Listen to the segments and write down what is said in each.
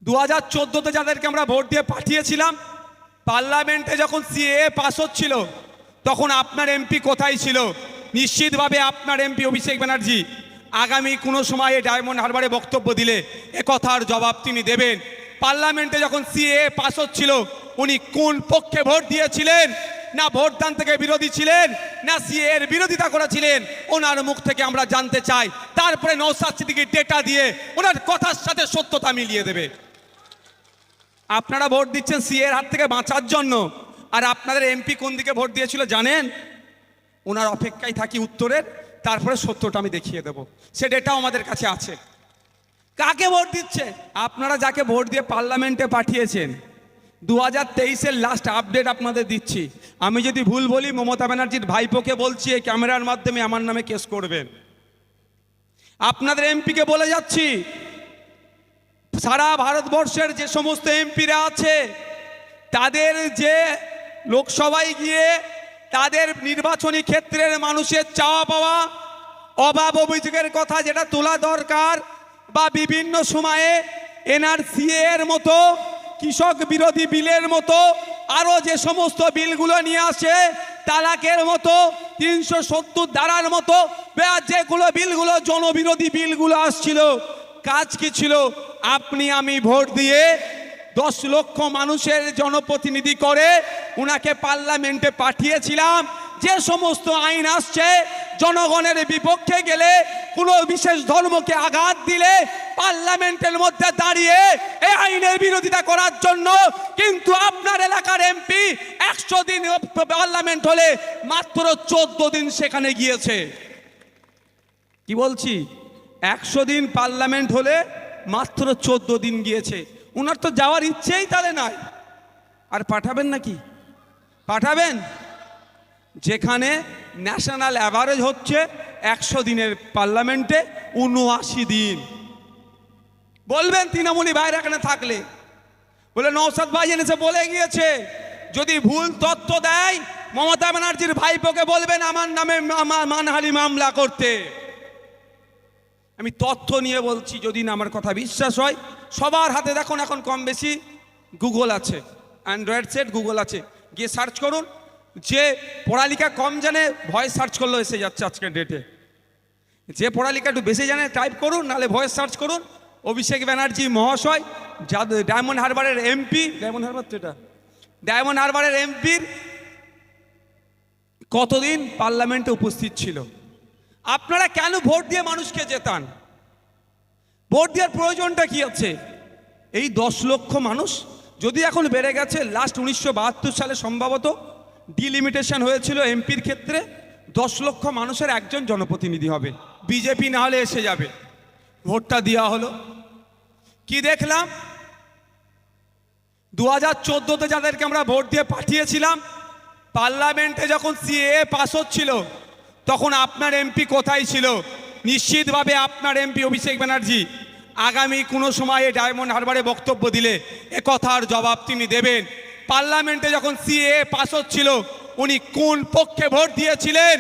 2014-তে যাদেরকে আমরা ভোট দিয়ে পাঠিয়েছিলাম, পার্লামেন্টে যখন সিএএ পাস হচ্ছিল তখন আপনার এমপি কোথায় ছিল? নিশ্চিতভাবে আপনার এমপি অভিষেক ব্যানার্জি আগামী কোনো সময়ে ডায়মন্ড হারবারে বক্তব্য দিলে একথার জবাব তিনি দেবেন। পার্লামেন্টে যখন সিএএ পাস হচ্ছিল উনি কোন পক্ষে ভোট দিয়েছিলেন? না ভোটদান থেকে বিরোধী ছিলেন, না সিএএ এর বিরোধিতা করেছিলেন? ওনার মুখ থেকে আমরা জানতে চাই। তারপরে নওশাদ সিদ্দিকী ডেটা দিয়ে ওনার কথার সাথে সত্যতা মিলিয়ে দেবে। আপনারা ভোট দিচ্ছেন সিএএ এর হাত থেকে বাঁচার জন্য, আর আপনাদের এমপি কোন দিকে ভোট দিয়েছিল জানেন? ওনার অপেক্ষায় থাকি উত্তরের, তারপরে সত্যটা আমি দেখিয়ে দেব। সে ডেটাও আমাদের কাছে আছে। কাকে ভোট দিচ্ছে? আপনারা যাকে ভোট দিয়ে পার্লামেন্টে পাঠিয়েছেন, 2023-এর লাস্ট আপডেট আপনাদের দিচ্ছি। আমি যদি ভুল বলি মমতা ব্যানার্জির ভাইপোকে বলছি এই ক্যামেরার মাধ্যমে আমার নামে কেস করবেন। আপনাদের এমপিকে বলে যাচ্ছি, সারা ভারতবর্ষের যে সমস্ত এমপিরা আছে তাদের যে লোকসভায় গিয়ে তাদের নির্বাচনী ক্ষেত্রের মানুষের চাওয়া পাওয়া, অভাব অভিযোগের কথা যেটা তোলা দরকার, বা বিভিন্ন সময়ে এনআরসি এর মতো কৃষক বিরোধী বিলের মতো আরও যে সমস্ত বিলগুলো নিয়ে আসে, তালাকের মতো 370 ধারার মতো যেগুলো বিলগুলো জনবিরোধী বিলগুলো আসছিল, কাজ কি ছিল? আপনি আমি ভোট দিয়ে 10 লক্ষ মানুষের জনপ্রতিনিধি করে উনাকে পার্লামেন্টে পাঠিয়েছিলাম। যে সমস্ত আইন আসছে জনগণের বিপক্ষে গেলে, কোনো বিশেষ ধর্মকে আঘাত দিলে পার্লামেন্টের মধ্যে দাঁড়িয়ে এই আইনের বিরোধিতা করার জন্য, কিন্তু আপনার এলাকার এমপি 100 দিন পার্লামেন্ট হলে মাত্র 14 দিন সেখানে গিয়েছে। কি বলছি? 100 দিন পার্লামেন্ট হলে মাত্র 14 দিন গিয়েছে। ওনার তো যাওয়ার ইচ্ছেই তাহলে নাই। আর পাঠাবেন নাকি? পাঠাবেন? যেখানে ন্যাশনাল অ্যাভারেজ হচ্ছে 100 দিনের পার্লামেন্টে 79 দিন। বলবেন তৃণমূলী বাইরে এখানে থাকলে, বলে নওশাদ ভাই এনেছে বলে গিয়েছে, যদি ভুল তথ্য দেয় মমতা ব্যানার্জির ভাইপোকে বলবেন আমার নামে মানহানি মামলা করতে। আমি তথ্য নিয়ে বলছি, যদি না আমার কথা বিশ্বাস হয়, সবার হাতে দেখুন এখন কম বেশি গুগল আছে, অ্যান্ড্রয়েড সেট গুগল আছে, গিয়ে সার্চ করুন। যে পড়ালেখা কম জানে ভয়েস সার্চ করলেও এসে যাচ্ছে আজকের ডেটে। যে পড়ালেখা একটু বেশি জানে টাইপ করুন, নাহলে ভয়েস সার্চ করুন। অভিষেক ব্যানার্জি মহাশয় ডায়মন্ড হারবারের এমপি, ডায়মন্ড হারবারের এমপির কতদিন পার্লামেন্টে উপস্থিত ছিল? আপনারা কেন ভোট দিয়ে মানুষকে জেতান? ভোট দেওয়ার প্রয়োজনটা কি আছে? এই 10 লক্ষ মানুষ যদি এখন বেড়ে গেছে, লাস্ট 1972 সালে সম্ভবত ডিলিমিটেশন হয়েছিল এমপির ক্ষেত্রে, 10 লক্ষ মানুষের একজন জনপ্রতিনিধি হবে, বিজেপি না হলে এসে যাবে। ভোটটা দেওয়া হলো, কি দেখলাম? 2014-তে যাদেরকে আমরা ভোট দিয়ে পাঠিয়েছিলাম, পার্লামেন্টে যখন সিএএ পাস হচ্ছিল তখন আপনার এমপি কোথায় ছিল? নিশ্চিতভাবে আপনার এমপি অভিষেক ব্যানার্জি আগামী কোনো সময়ে ডায়মন্ড হারবারে বক্তব্য দিলে একথার জবাব তিনি দেবেন। পার্লামেন্টে যখন সিএএ পাস হচ্ছিল উনি কোন পক্ষে ভোট দিয়েছিলেন?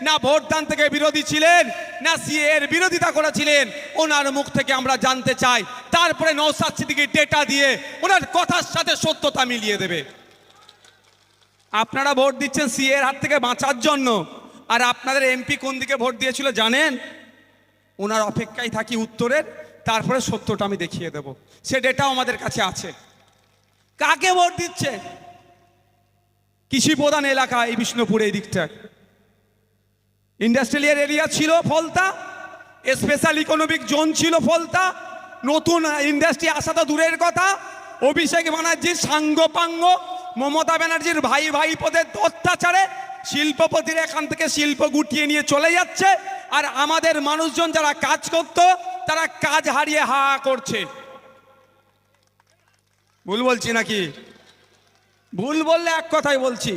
না ভোটদান থেকে বিরোধী ছিলেন, না সিএএ এর বিরোধিতা করেছিলেন? ওনার মুখ থেকে আমরা জানতে চাই। তারপরে নওশাদ সিদ্দিকী ডেটা দিয়ে ওনার কথার সাথে সত্যতা মিলিয়ে দেবে। আপনারা ভোট দিচ্ছেন সিএএ এর হাত থেকে বাঁচার জন্য, আর আপনাদের এমপি কোন দিকে ভোট দিয়েছিল জানেন? ওনার অপেক্ষায় থাকি উত্তরের, তারপরে সত্যটা আমি দেখিয়ে দেব। সে ডেটাও আমাদের কাছে আছে। কাকে ভোট দিচ্ছে? কৃষি প্রধান এলাকা এই বিষ্ণুপুর, এই দিকটা ইন্ডাস্ট্রিয়াল এরিয়া ছিল ফলতা, স্পেশাল ইকোনমিক জোন ছিল ফলতা। নতুন ইন্ডাস্ট্রি আসা তো দূরের কথা, অভিষেক ব্যানার্জির সাঙ্গপাঙ্গ, মমতা ব্যানার্জির ভাই পদের অত্যাচারে শিল্পপতিরা এখান থেকে শিল্প গুটিয়ে নিয়ে চলে যাচ্ছে, আর আমাদের মানুষজন যারা কাজ করত তারা কাজ হারিয়ে হা করছে। ভুল বলছি নাকি? ভুল বললে এক কথাই বলছি।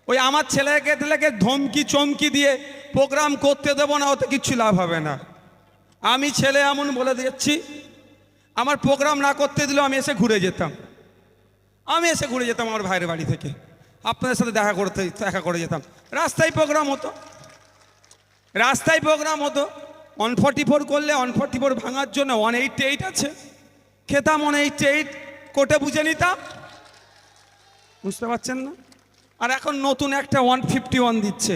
ওই আমার ছেলেকে ধমকি চমকি দিয়ে প্রোগ্রাম করতে দেবো না, ওতে কিচ্ছু লাভ হবে না। আমি ছেলে এমন বলে দিচ্ছি, আমার প্রোগ্রাম না করতে দিলেও আমি এসে ঘুরে যেতাম আমার ভাইয়ের বাড়ি থেকে, আপনাদের সাথে দেখা করে যেতাম। রাস্তায় প্রোগ্রাম হতো 144 করলে 144 ভাঙার জন্য 188 আছে, খেতাম 188, কোটে বুঝে নিতাম, বুঝতে পারছেন না? আর এখন নতুন একটা 151 দিচ্ছে।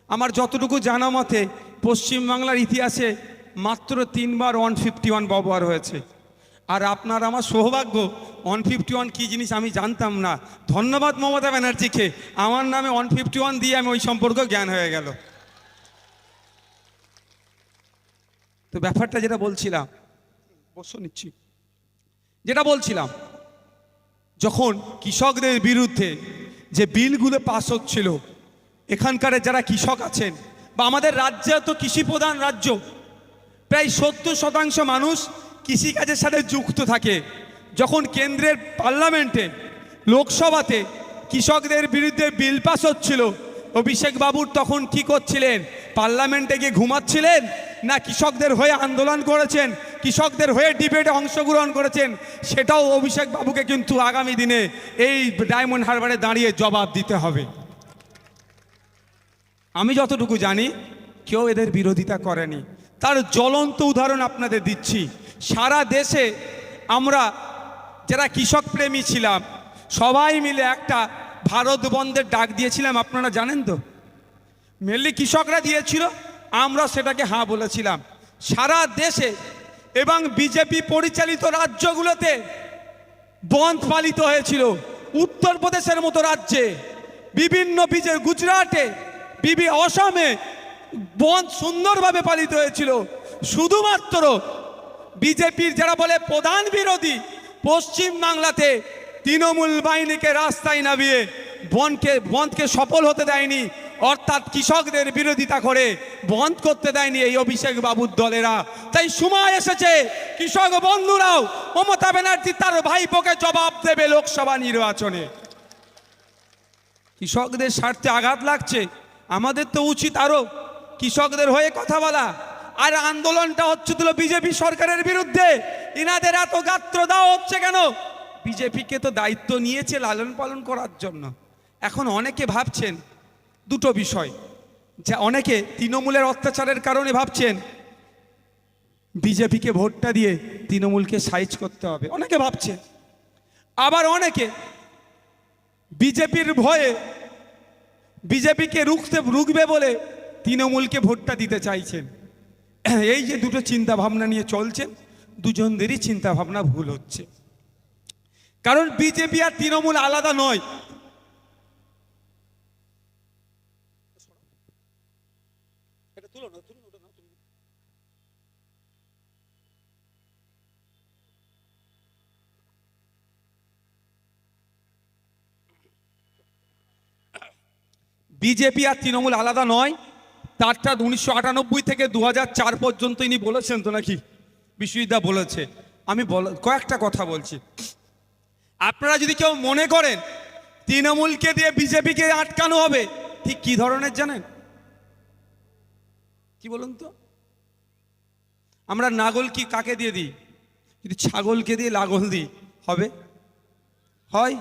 আমার যতটুকু জানা মতে পশ্চিমবাংলার ইতিহাসে মাত্র 3 বার 151 ব্যবহার হয়েছে। আর আপনার আমার সৌভাগ্য, 151 কী জিনিস আমি জানতাম না। ধন্যবাদ মমতা ব্যানার্জিকে, আমার নামে 151 দিয়ে আমি ওই সম্পর্কে জ্ঞান হয়ে গেল। তো ব্যাপারটা যেটা বলছিলাম, বসে নিচ্ছি, যেটা বলছিলাম, যখন কৃষকদের বিরুদ্ধে যে বিলগুলো পাস হচ্ছিল, এখানকার যারা কৃষক আছেন, বা আমাদের রাজ্যে তো কৃষি প্রধান রাজ্য, প্রায় 70% মানুষ কৃষিকাজের সাথে যুক্ত থাকে। যখন কেন্দ্রের পার্লামেন্টে, লোকসভাতে কৃষকদের বিরুদ্ধে বিল পাস হচ্ছিল, অভিষেক বাবুর তখন কি করছিলেন? পার্লামেন্টে গিয়ে ঘুমাচ্ছিলেন, না কৃষকদের হয়ে আন্দোলন করেছেন, কৃষকদের হয়ে ডিবেটে অংশগ্রহণ করেছেন? সেটাও অভিষেক বাবুকে কিন্তু আগামী দিনে এই ডায়মন্ড হারবারে দাঁড়িয়ে জবাব দিতে হবে। আমি যতটুকু জানি কেউ এদের বিরোধিতা করেনি। তার জ্বলন্ত উদাহরণ আপনাদের দিচ্ছি। সারা দেশে আমরা যারা কৃষক প্রেমী ছিলাম, সবাই মিলে একটা ভারত বন্ধের ডাক দিয়েছিলাম, আপনারা জানেন তো? মেনলি কৃষকরা দিয়েছিল, আমরা সেটাকে হ্যাঁ বলেছিলাম। সারা দেশে এবং বিজেপি পরিচালিত রাজ্যগুলোতে বন্ধ পালিত হয়েছিল। উত্তরপ্রদেশের মতো রাজ্যে, বিভিন্ন গুজরাটে, অসমে বন্ধ সুন্দরভাবে পালিত হয়েছিল। শুধুমাত্র বিজেপির যারা বলে প্রধান বিরোধী, পশ্চিম বাংলাতে তৃণমূল বাহিনীকে রাস্তায় নামিয়ে বন্ধকে সফল হতে দেয়নি, অর্থাৎ কৃষকদের বিরোধিতা করে বন্ধ করতে দেয়নি এই অভিষেক বাবুর দলেরা। তাই সময় এসেছে কৃষক বন্ধুরাও মমতা ব্যানার্জি তার ভাইপোকে জবাব দেবে লোকসভা নির্বাচনে। কৃষকদের স্বার্থে আঘাত লাগছে, আমাদের তো উচিত আরো কৃষকদের হয়ে কথা বলা। আর আন্দোলনটা হচ্ছিল বিজেপি সরকারের বিরুদ্ধে। ইনাদের এত গাত্র দেওয়া হচ্ছে কেন? বিজেপিকে তো দায়িত্ব নিয়েছে লালন পালন করার জন্য। এখন অনেকে ভাবছেন দুটো বিষয়, যে অনেকে তৃণমূলের অত্যাচারের কারণে ভাবছেন বিজেপিকে ভোটটা দিয়ে তৃণমূলকে সাইজ করতে হবে, অনেকে ভাবছে। আবার অনেকে বিজেপির ভয়ে, বিজেপিকে রুখবে বলে তৃণমূলকে ভোটটা দিতে চাইছেন। এই যে দুটো চিন্তা ভাবনা নিয়ে চলছেন, দুজনদেরই চিন্তা ভাবনা ভুল হচ্ছে। কারণ বিজেপি আর তৃণমূল আলাদা নয়। বিজেপি আর তৃণমূল আলাদা নয়। তারটা 1998 থেকে 2004 পর্যন্ত ইনি বলেছেন তো নাকি? বিশ্বজিৎদা বলেছে। আমি কয়েকটা কথা বলছি। আপনারা যদি কেউ মনে করেন তৃণমূলকে দিয়ে বিজেপিকে আটকানো হবে, ঠিক কি ধরনের জানেন? কি বলুন তো? আমরা নাগল কি কাকে দিয়ে দিই? যদি ছাগলকে দিয়ে লাগল দিই হবে? হয়?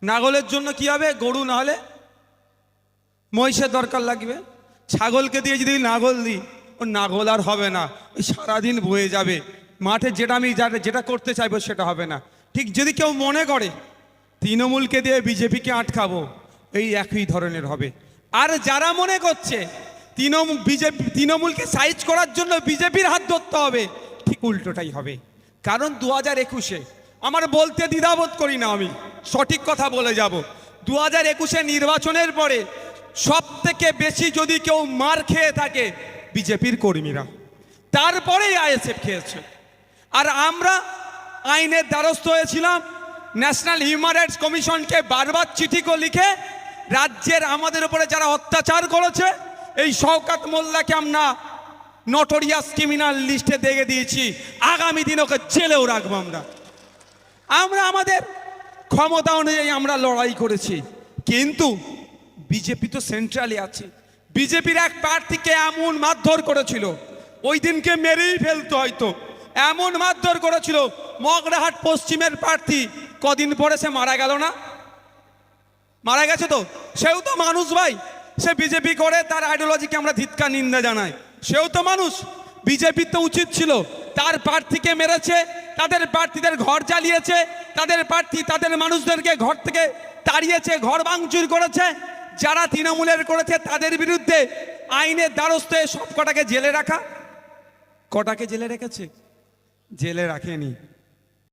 নাগলের জন্য কি হবে? গরু, না হলে মহিষের দরকার লাগবে। ছাগলকে দিয়ে যদি নাগল দিই, ও নাগল আর হবে না, ওই সারাদিন বয়ে যাবে মাঠে। যেটা করতে চাইবো সেটা হবে না। ঠিক যদি কেউ মনে করে তৃণমূলকে দিয়ে বিজেপিকে আটকাবো, এই একই ধরনের হবে। আর যারা মনে করছে তৃণমূলকে সাইজ করার জন্য বিজেপির হাত ধরতে হবে, ঠিক উল্টোটাই হবে। কারণ 2021-এ আমার বলতে দ্বিধাবোধ করি না, আমি সঠিক কথা বলে যাব। 2021-এ নির্বাচনের পরে সব থেকে বেশি যদি কেউ মার খেয়ে থাকে বিজেপির কর্মীরা, তারপরেই আইএসএফ খেয়েছে। আর আমরা আইনের দ্বারস্থ হয়েছিলাম। ন্যাশনাল হিউম্যান রাইটস কমিশনকে বারবার চিঠি লিখে রাজ্যের আমাদের উপরে যারা অত্যাচার করেছে, এই শওকত মোল্লাকে আমরা নটোরিয়াস ক্রিমিনাল লিস্টে দেখে দিয়েছি। আগামী দিন ওকে জেলেও রাখবো। আমরা আমাদের ক্ষমতা অনুযায়ী আমরা লড়াই করেছি। কিন্তু বিজেপি তো সেন্ট্রালে আছে। বিজেপির এক প্রার্থীকে এমন মারধর করেছিল, ওই দিনকে মেরেই ফেলতো হয়তো, এমন মারধর করেছিল। মগরাহাট পশ্চিমের প্রার্থী, কদিন পরে সে মারা গেল না? মারা গেছে তো। সেও তো মানুষ ভাই, সে বিজেপি করে, তার আইডিওলজিকে আমরা ধিক্কার নিন্দা জানাই। সেও তো মানুষ। বিজেপির তো উচিত ছিল তার প্রার্থীকে মেরেছে, তাদের প্রার্থীদের ঘর জ্বালিয়েছে, তাদের প্রার্থী তাদের মানুষদেরকে ঘর থেকে তাড়িয়েছে, ঘর ভাঙচুর করেছে। যারা তৃণমূলের করেছে তাদের বিরুদ্ধে আইনের দ্বারস্থ হয়ে সব কটাকে জেলে রাখা। কটাকে জেলে রেখেছে? জেলে রাখেনি।